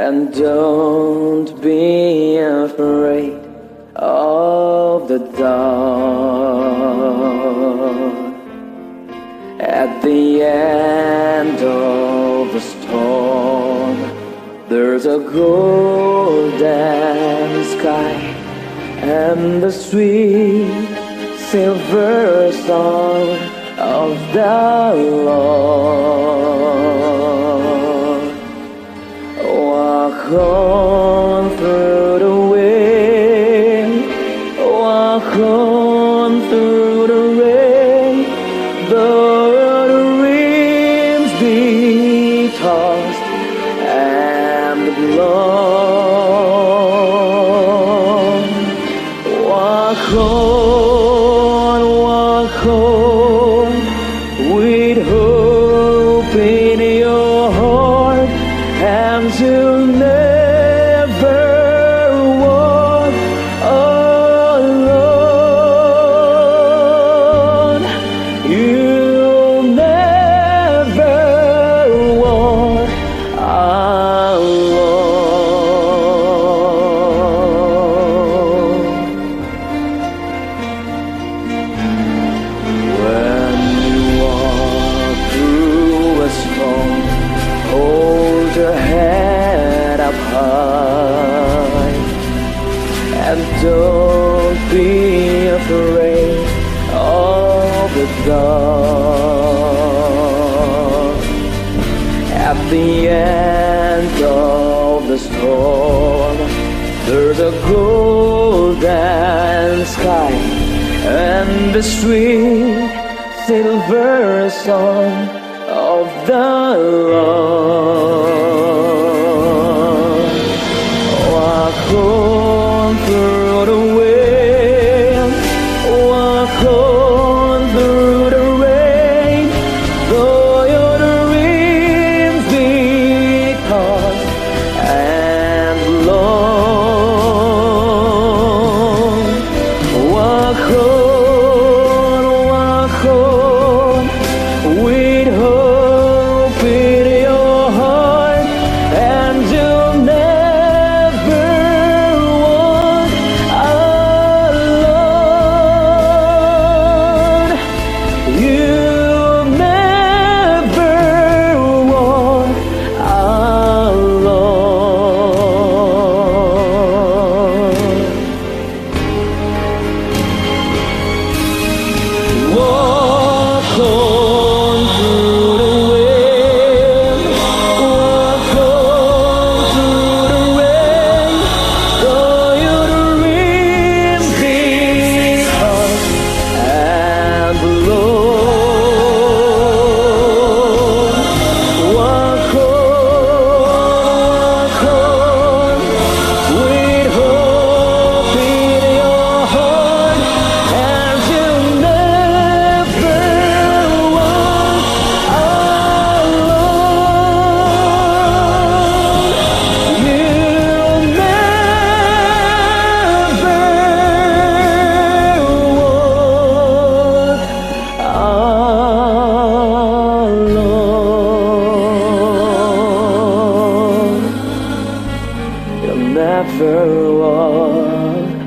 And don't be afraid of the dark. At the end of the storm, there's a golden sky and the sweet silver song of the Lord. Walk on through the wind, walk on through the rain, though the winds be tossed and blown. Walk on, with hope in your heart, and you'll never walk alone. You'll never walk alone. When you walk through a storm, hold your head up high, and don't be afraid of the dark. At the end of the storm, there's a golden sky and the sweet silver song of the Lord. Walk on through the wind, walk on through the rain, though your dreams be tossed and blown. Walk on, with hope in your heart, and you'll never walk alone. You'll never walk alone. Walk on through the wind, walk on through the rain, though your dreams be tossed and blown. Walk on, with hope in your heart, and you'll never walk alone. You'll never walk alone. You'll never walk